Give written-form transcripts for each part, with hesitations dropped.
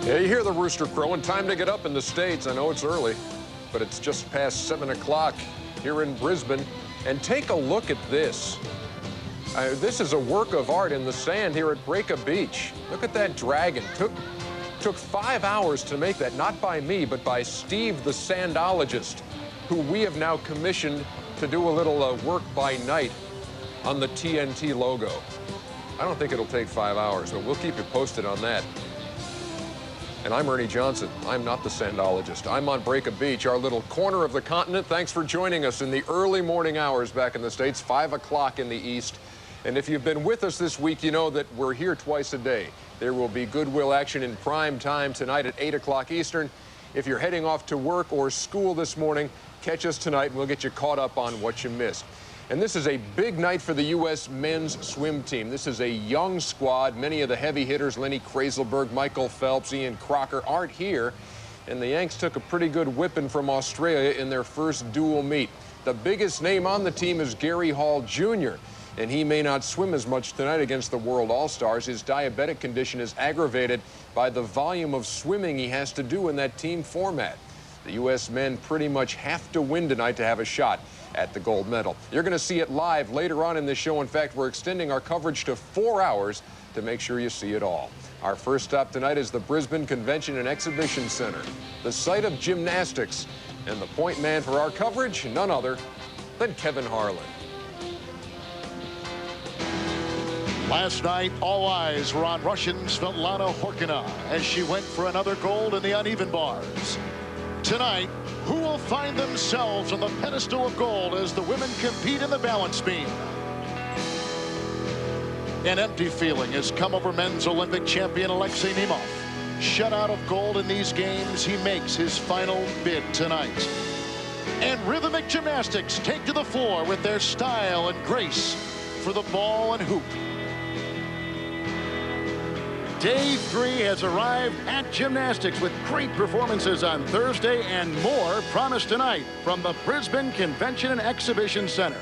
Yeah, you hear the rooster crowing. Time to get up in the States. I know it's early, but it's just past 7 o'clock here in Brisbane. And take a look at this. This is a work of art in the sand here at Breaka Beach. Look at that dragon. Took 5 hours to make that, not by me, but by Steve the sandologist, who we have now commissioned to do a little work by night on the TNT logo. I don't think it'll take 5 hours, but we'll keep you posted on that. And I'm Ernie Johnson. I'm not the sandologist. I'm on Breaka Beach, our little corner of the continent. Thanks for joining us in the early morning hours back in the States, 5 o'clock in the East. And if you've been with us this week, you know that we're here twice a day. There will be Goodwill action in prime time tonight at 8 o'clock Eastern. If you're heading off to work or school this morning, catch us tonight and we'll get you caught up on what you missed. And this is a big night for the U.S. men's swim team. This is a young squad. Many of the heavy hitters, Lenny Krazelberg, Michael Phelps, Ian Crocker, aren't here. And the Yanks took a pretty good whipping from Australia in their first dual meet. The biggest name on the team is Gary Hall Jr., and he may not swim as much tonight against the World All-Stars. His diabetic condition is aggravated by the volume of swimming he has to do in that team format. The U.S. men pretty much have to win tonight to have a shot at the gold medal. You're going to see it live later on in this show. In fact, we're extending our coverage to 4 hours to make sure you see it all. Our first stop tonight is the Brisbane Convention and Exhibition Center, the site of gymnastics. And the point man for our coverage, none other than Kevin Harlan. Last night, all eyes were on Russian Svetlana Horkina as she went for another gold in the uneven bars. Tonight, who will find themselves on the pedestal of gold as the women compete in the balance beam? An empty feeling has come over men's Olympic champion Alexei Nemov. Shut out of gold in these games, he makes his final bid tonight. And rhythmic gymnastics take to the floor with their style and grace for the ball and hoop. Day 3 has arrived at gymnastics with great performances on Thursday and more promised tonight from the Brisbane Convention and Exhibition Center.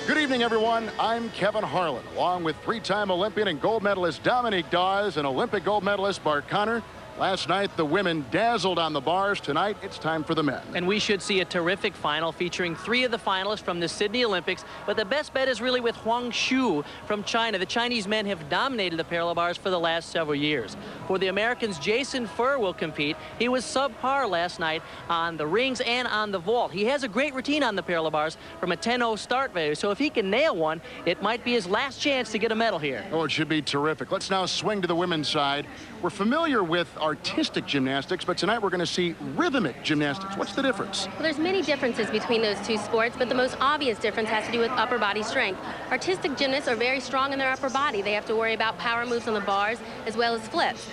Good evening, everyone. I'm Kevin Harlan, along with 3-time Olympian and gold medalist Dominique Dawes and Olympic gold medalist Bart Connor. Last night, the women dazzled on the bars. Tonight, it's time for the men. And we should see a terrific final featuring 3 of the finalists from the Sydney Olympics. But the best bet is really with Huang Xu from China. The Chinese men have dominated the parallel bars for the last several years. For the Americans, Jason Furr will compete. He was subpar last night on the rings and on the vault. He has a great routine on the parallel bars from a 10-0 start value. So if he can nail one, it might be his last chance to get a medal here. Oh, it should be terrific. Let's now swing to the women's side. We're familiar with artistic gymnastics, but tonight we're going to see rhythmic gymnastics. What's the difference? Well, there's many differences between those two sports, but the most obvious difference has to do with upper body strength. Artistic gymnasts are very strong in their upper body. They have to worry about power moves on the bars as well as flips.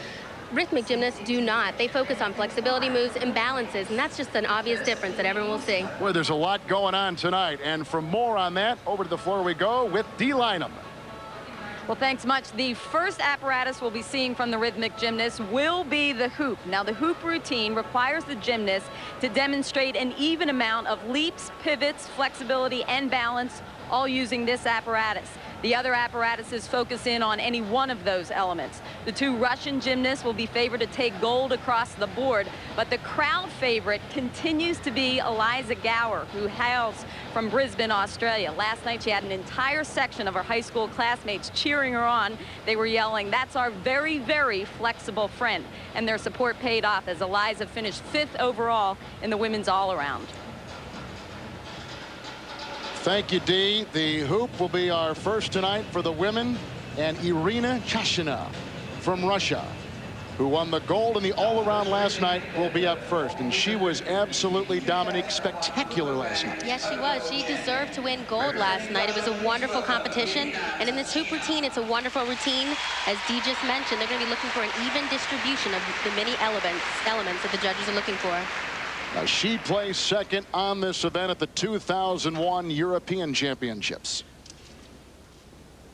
Rhythmic gymnasts do not. They focus on flexibility moves and balances, and that's just an obvious difference that everyone will see. Well, there's a lot going on tonight, and for more on that, over to the floor we go with Dee Lynham. Well, thanks much. The first apparatus we'll be seeing from the rhythmic gymnast will be the hoop. Now, the hoop routine requires the gymnast to demonstrate an even amount of leaps, pivots, flexibility, and balance, all using this apparatus. The other apparatuses focus in on any one of those elements. The 2 Russian gymnasts will be favored to take gold across the board, but the crowd favorite continues to be Eliza Gower, who hails from Brisbane, Australia. Last night, she had an entire section of her high school classmates cheering her on. They were yelling, "That's our very, very flexible friend." And their support paid off as Eliza finished 5th overall in the women's all-around. Thank you, Dee. The hoop will be our first tonight for the women, and Irina Chashina from Russia, who won the gold in the all-around last night, will be up first. And she was absolutely, Dominique, spectacular last night. Yes, she was. She deserved to win gold last night. It was a wonderful competition. And in this hoop routine, it's a wonderful routine. As Dee just mentioned, they're going to be looking for an even distribution of the many elements that the judges are looking for. Now, she placed second on this event at the 2001 European Championships.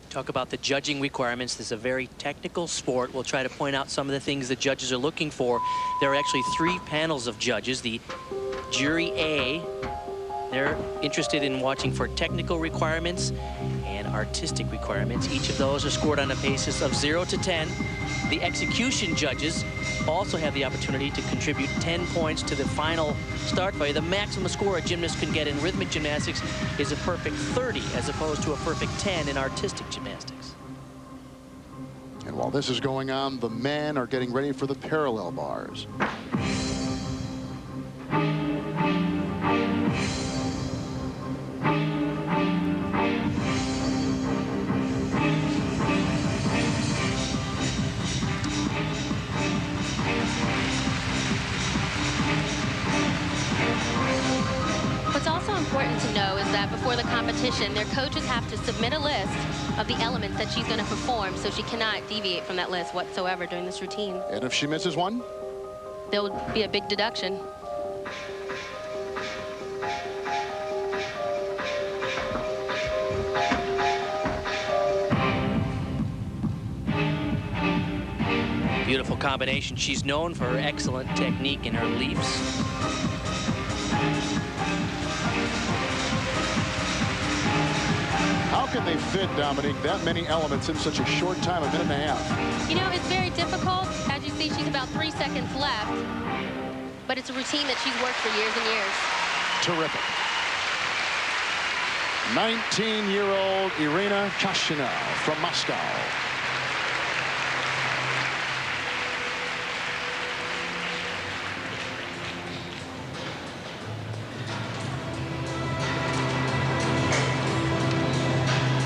Talk about the judging requirements. This is a very technical sport. We'll try to point out some of the things the judges are looking for. There are actually 3 panels of judges. The jury A, they're interested in watching for technical requirements and artistic requirements. Each of those are scored on a basis of 0 to 10. The execution judges also have the opportunity to contribute 10 points to the final start value. The maximum score a gymnast can get in rhythmic gymnastics is a perfect 30 as opposed to a perfect 10 in artistic gymnastics. And while this is going on, the men are getting ready for the parallel bars. What's also important to know is that before the competition, their coaches have to submit a list of the elements that she's going to perform, so she cannot deviate from that list whatsoever during this routine. And if she misses one? There will be a big deduction. Beautiful combination. She's known for her excellent technique in her leaps. How can they fit, Dominique, that many elements in such a short time, a minute and a half? You know, it's very difficult. As you see, she's about 3 seconds left. But it's a routine that she's worked for years and years. Terrific. 19-year-old Irina Chashina from Moscow.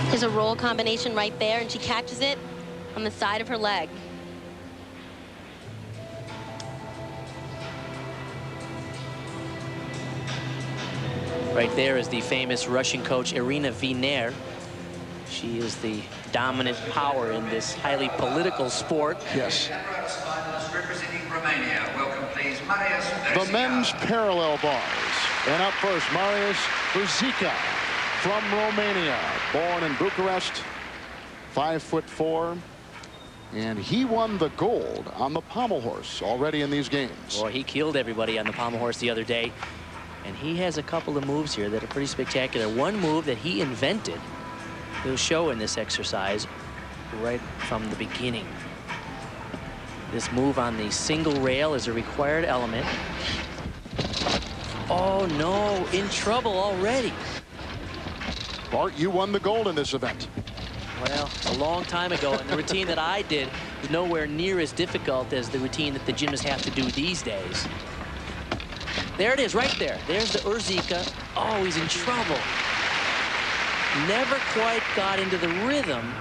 There's a roll combination right there, and she catches it on the side of her leg. Right there is the famous Russian coach Irina Viner. She is the dominant power in this highly political sport. Yes. Representing Romania, welcome please, Marius. The men's parallel bars. And up first, Marius Rhythmic from Romania, born in Bucharest, 5'4", and he won the gold on the pommel horse already in these games. Boy, he killed everybody on the pommel horse the other day, and he has a couple of moves here that are pretty spectacular. One move that he invented, he'll show in this exercise right from the beginning. This move on the single rail is a required element. Oh no, in trouble already. Bart, you won the gold in this event. Well, a long time ago, and the routine that I did was nowhere near as difficult as the routine that the gymnasts have to do these days. There it is, right there. There's the Urzika. Oh, he's in trouble. Never quite got into the rhythm.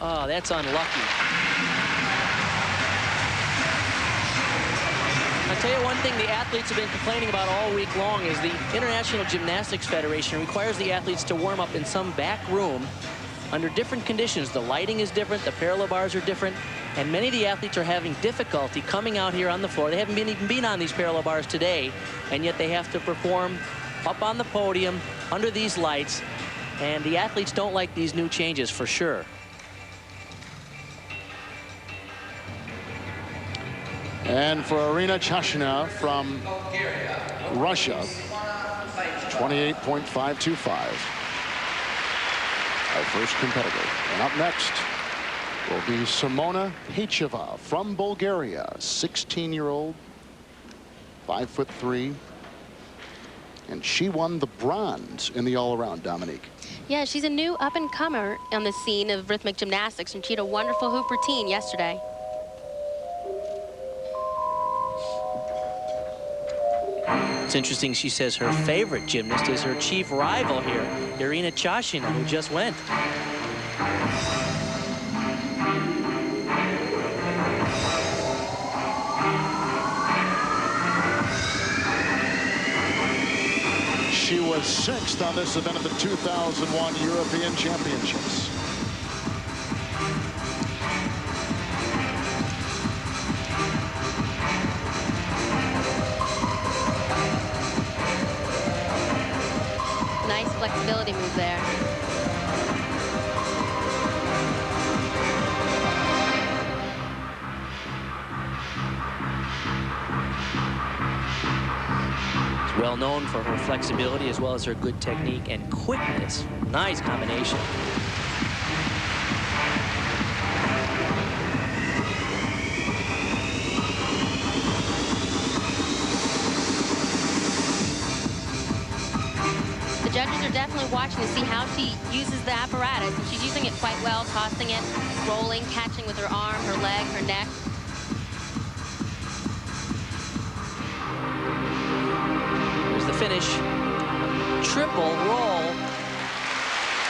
Oh, that's unlucky. I'll tell you one thing the athletes have been complaining about all week long is the International Gymnastics Federation requires the athletes to warm up in some back room under different conditions. The lighting is different, the parallel bars are different, and many of the athletes are having difficulty coming out here on the floor. They haven't even been on these parallel bars today, and yet they have to perform up on the podium under these lights, and the athletes don't like these new changes for sure. And for Irina Chashina from Russia, 28.525. Our first competitor. And up next will be Simona Pecheva from Bulgaria, 16-year-old, 5'3", and she won the bronze in the all-around, Dominique. Yeah, she's a new up-and-comer on the scene of rhythmic gymnastics, and she had a wonderful hoop routine yesterday. It's interesting, she says her favorite gymnast is her chief rival here, Irina Chashina, who just went. She was 6th on this event at the 2001 European Championships. Nice flexibility move there. She's well known for her flexibility as well as her good technique and quickness. Nice combination. definitely watching to see how she uses the apparatus. And she's using it quite well, tossing it, rolling, catching with her arm, her leg, her neck. Here's the finish. Triple roll.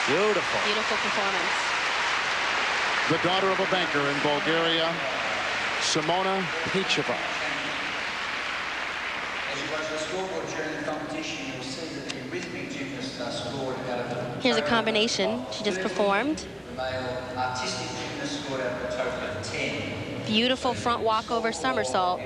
Beautiful. Beautiful performance. The daughter of a banker in Bulgaria, Simona Pecheva. As you watch the scoreboard during the competition, you'll see that the rhythmic gymnasts are scored out of the... Here's a combination she just performed. The male artistic gymnast scored out of a total of 10. Beautiful front walkover somersault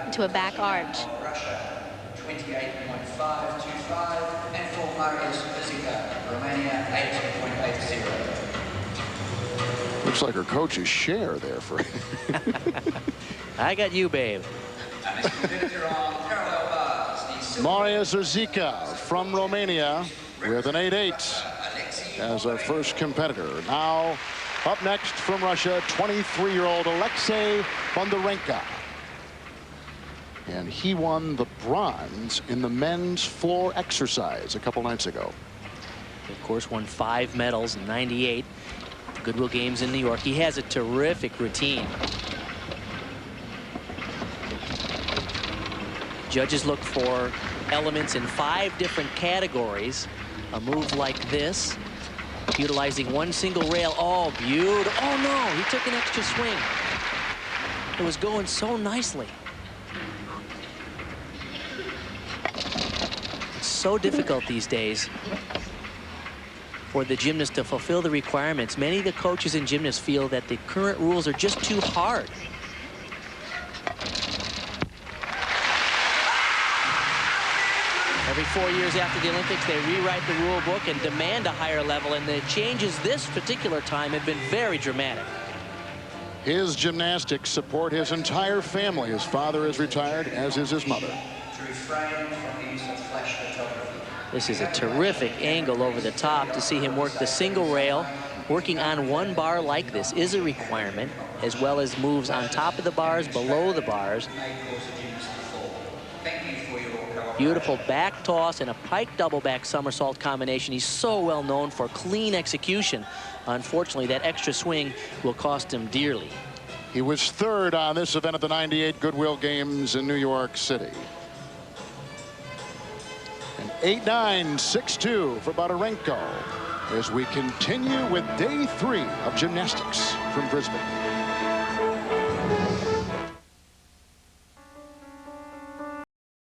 into a back arch. Russia, 28.525. And for Marius Pesica, Romania, 18.80. Looks like her coach's share there for I got you, babe. And this competitor on parallel bars, the silver Maria Zerzica from Romania with an 8-8 as our first competitor. Now up next from Russia, 23-year-old Alexei Bondarenka. And he won the bronze in the men's floor exercise a couple nights ago. Of course, won 5 medals in '98. Goodwill Games in New York. He has a terrific routine. Judges look for elements in 5 different categories. A move like this, utilizing one single rail. Oh, beautiful. Oh, no, he took an extra swing. It was going so nicely. It's so difficult these days for the gymnast to fulfill the requirements. Many of the coaches and gymnasts feel that the current rules are just too hard. Every 4 years after the Olympics, they rewrite the rule book and demand a higher level, and the changes this particular time have been very dramatic. His gymnastics support his entire family. His father is retired, as is his mother. to refrain from the use of flash photography. This is a terrific angle over the top to see him work the single rail. Working on one bar like this is a requirement, as well as moves on top of the bars, below the bars. Thank you for your cooperation. Beautiful back toss and a pike double back somersault combination. He's so well known for clean execution. Unfortunately, that extra swing will cost him dearly. He was third on this event at the '98 Goodwill Games in New York City. An 8-9-6-2 for Bondarenka as we continue with day 3 of gymnastics from Brisbane.